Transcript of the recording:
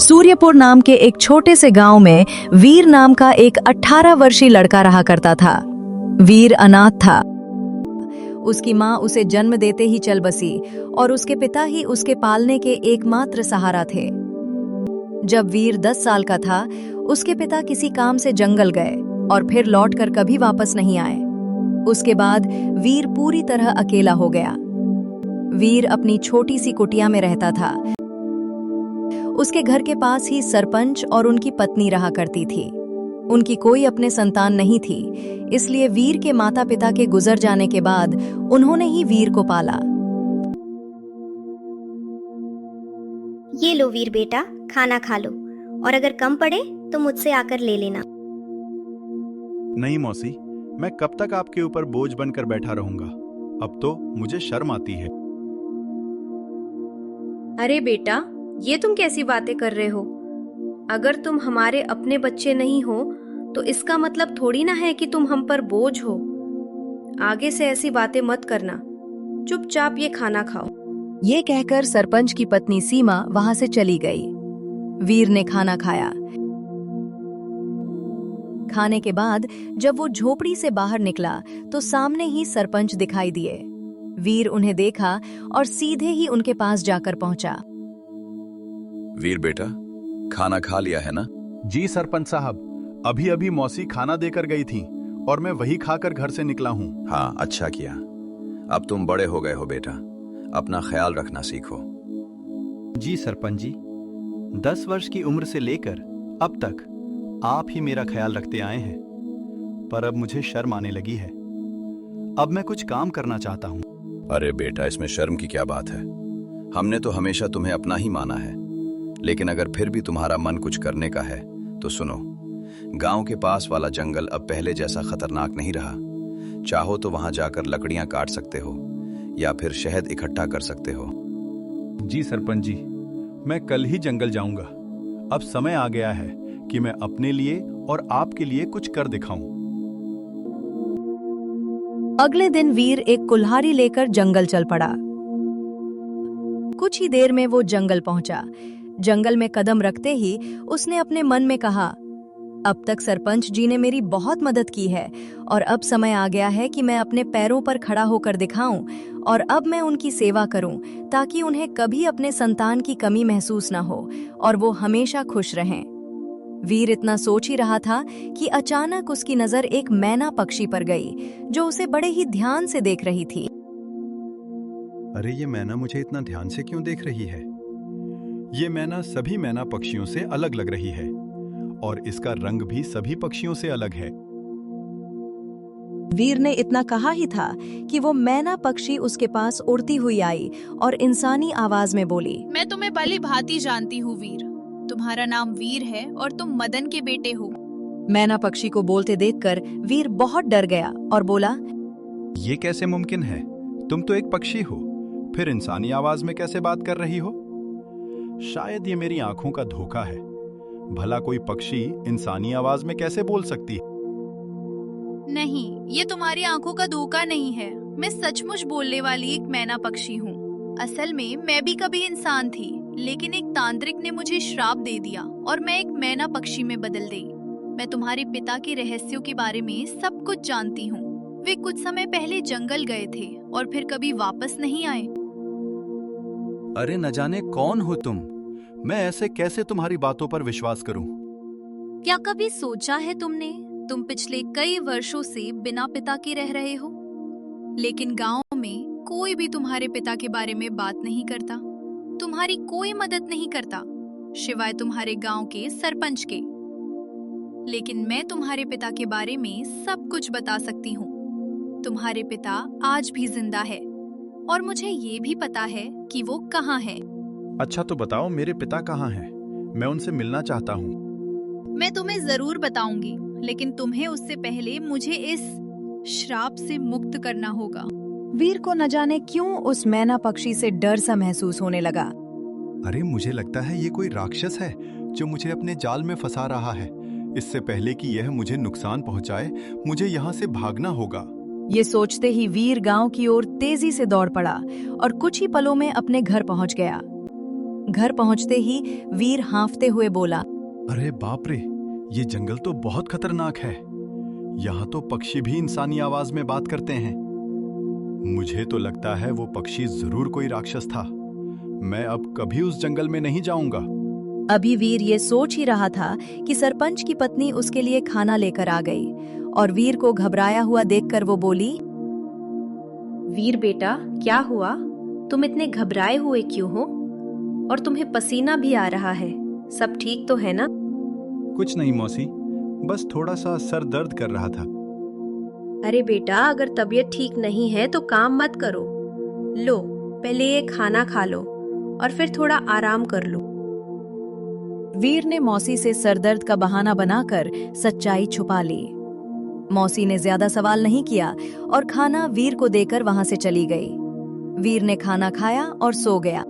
सूर्यपुर नाम के एक छोटे से गांव में वीर नाम का एक 18 वर्षीय लड़का रहा करता था। वीर अनाथ था। उसकी माँ उसे जन्म देते ही चल बसी और उसके पिता ही उसके पालने के एकमात्र सहारा थे। जब वीर 10 साल का था, उसके पिता किसी काम से जंगल गए और फिर लौटकर कभी वापस नहीं आए। उसके बाद वीर पूरी तरह अकेला हो गया। वीर अपनी छोटी सी कुटिया में रहता था। उसके घर के पास ही सरपंच और उनकी पत्नी रहा करती थी। उनकी कोई अपने संतान नहीं थी, इसलिए वीर के माता पिता के गुजर जाने के बाद उन्होंने ही वीर को पाला। ये लो वीर बेटा, खाना खा लो और अगर कम पड़े तो मुझसे आकर ले लेना। नहीं मौसी, मैं कब तक आपके ऊपर बोझ बनकर बैठा रहूंगा। अब तो मुझे शर्म आती है। अरे बेटा, ये तुम कैसी बातें कर रहे हो? अगर तुम हमारे अपने बच्चे नहीं हो तो इसका मतलब थोड़ी ना है कि तुम हम पर बोझ हो। आगे से ऐसी बातें मत करना, चुपचाप ये खाना खाओ। ये कहकर सरपंच की पत्नी सीमा वहां से चली गई। वीर ने खाना खाया। खाने के बाद जब वो झोपड़ी से बाहर निकला तो सामने ही सरपंच दिखाई दिए। वीर उन्हें देखा और सीधे ही उनके पास जाकर पहुंचा। वीर बेटा, खाना खा लिया है ना? जी सरपंच साहब, अभी अभी मौसी खाना देकर गई थी और मैं वही खाकर घर से निकला हूँ। हाँ, अच्छा किया। अब तुम बड़े हो गए हो बेटा, अपना ख्याल रखना सीखो। जी सरपंच जी, 10 वर्ष की उम्र से लेकर अब तक आप ही मेरा ख्याल रखते आए हैं, पर अब मुझे शर्म आने लगी है। अब मैं कुछ काम करना चाहता हूँ। अरे बेटा, इसमें शर्म की क्या बात है? हमने तो हमेशा तुम्हें अपना ही माना है, लेकिन अगर फिर भी तुम्हारा मन कुछ करने का है तो सुनो। गांव के पास वाला जंगल अब पहले जैसा खतरनाक नहीं रहा। चाहो तो वहां जाकर लकड़ियां काट सकते हो या फिर शहद इकट्ठा कर सकते हो। जी सरपंच जी, मैं कल ही जंगल जाऊंगा। अब समय आ गया है कि मैं अपने लिए और आपके लिए कुछ कर दिखाऊं। अगले दिन वीर एक कुल्हाड़ी लेकर जंगल चल पड़ा। कुछ ही देर में वो जंगल पहुंचा। जंगल में कदम रखते ही उसने अपने मन में कहा, अब तक सरपंच जी ने मेरी बहुत मदद की है और अब समय आ गया है कि मैं अपने पैरों पर खड़ा होकर दिखाऊं और अब मैं उनकी सेवा करूं ताकि उन्हें कभी अपने संतान की कमी महसूस ना हो और वो हमेशा खुश रहें। वीर इतना सोच ही रहा था कि अचानक उसकी नजर एक मैना पक्षी पर गई जो उसे बड़े ही ध्यान से देख रही थी। अरे ये मैना मुझे इतना ध्यान से क्यों देख रही है? ये मैना सभी मैना पक्षियों से अलग लग रही है और इसका रंग भी सभी पक्षियों से अलग है। वीर ने इतना कहा ही था कि वो मैना पक्षी उसके पास उड़ती हुई आई और इंसानी आवाज में बोली, मैं तुम्हें भली भांति जानती हूँ वीर। तुम्हारा नाम वीर है और तुम मदन के बेटे हो। मैना पक्षी को बोलते देखकर वीर बहुत डर गया और बोला, ये कैसे मुमकिन है? तुम तो एक पक्षी हो, फिर इंसानी आवाज में कैसे बात कर रही हो? शायद ये मेरी आंखों का धोखा है। भला कोई पक्षी इंसानी आवाज में कैसे बोल सकती है? नहीं, ये तुम्हारी आंखों का धोखा नहीं है। मैं सचमुच बोलने वाली एक मैना पक्षी हूँ। असल में मैं भी कभी इंसान थी, लेकिन एक तांत्रिक ने मुझे श्राप दे दिया और मैं एक मैना पक्षी में बदल गई। मैं तुम्हारे पिता के रहस्यों के बारे में सब कुछ जानती हूँ। वे कुछ समय पहले जंगल गए थे और फिर कभी वापस नहीं आए। अरे न जाने कौन हो तुम? मैं ऐसे कैसे तुम्हारी बातों पर विश्वास करूं? क्या कभी सोचा है तुमने, तुम पिछले कई वर्षों से बिना पिता के रह रहे हो, लेकिन गांव में कोई भी तुम्हारे पिता के बारे में बात नहीं करता, तुम्हारी कोई मदद नहीं करता सिवाय तुम्हारे गांव के सरपंच के। लेकिन मैं तुम्हारे पिता के बारे में सब कुछ बता सकती हूँ। तुम्हारे पिता आज भी जिंदा है और मुझे ये भी पता है कि वो कहाँ है। अच्छा तो बताओ, मेरे पिता कहाँ हैं? मैं उनसे मिलना चाहता हूँ। मैं तुम्हें जरूर बताऊंगी, लेकिन तुम्हें उससे पहले मुझे इस श्राप से मुक्त करना होगा। वीर को न जाने क्यों उस मैना पक्षी से डर सा महसूस होने लगा। अरे मुझे लगता है ये कोई राक्षस है जो मुझे अपने जाल में फंसा रहा है। इससे पहले कि यह मुझे नुकसान पहुंचाए, मुझे यहाँ से भागना होगा। ये सोचते ही वीर गांव की ओर तेजी से दौड़ पड़ा और कुछ ही पलों में अपने घर पहुंच गया। घर पहुंचते ही वीर हांफते हुए बोला, अरे बाप रे, ये जंगल तो बहुत खतरनाक है। यहाँ तो पक्षी भी इंसानी आवाज में बात करते हैं। मुझे तो लगता है वो पक्षी जरूर कोई राक्षस था। मैं अब कभी उस जंगल में नहीं जाऊंगा। अभी वीर ये सोच ही रहा था कि सरपंच की पत्नी उसके लिए खाना लेकर आ गई और वीर को घबराया हुआ देखकर वो बोली, वीर बेटा, क्या हुआ? तुम इतने घबराए हुए क्यों हो? और तुम्हें पसीना भी आ रहा है। सब ठीक तो है ना? कुछ नहीं मौसी, बस थोड़ा सा सर दर्द कर रहा था। अरे बेटा, अगर तबीयत ठीक नहीं है तो काम मत करो। लो, पहले ये खाना खा लो और फिर थोड़ा आराम कर लो। वीर ने मौसी से सरदर्द का बहाना बनाकर सच्चाई छुपा ली। मौसी ने ज्यादा सवाल नहीं किया और खाना वीर को देकर वहां से चली गई। वीर ने खाना खाया और सो गया।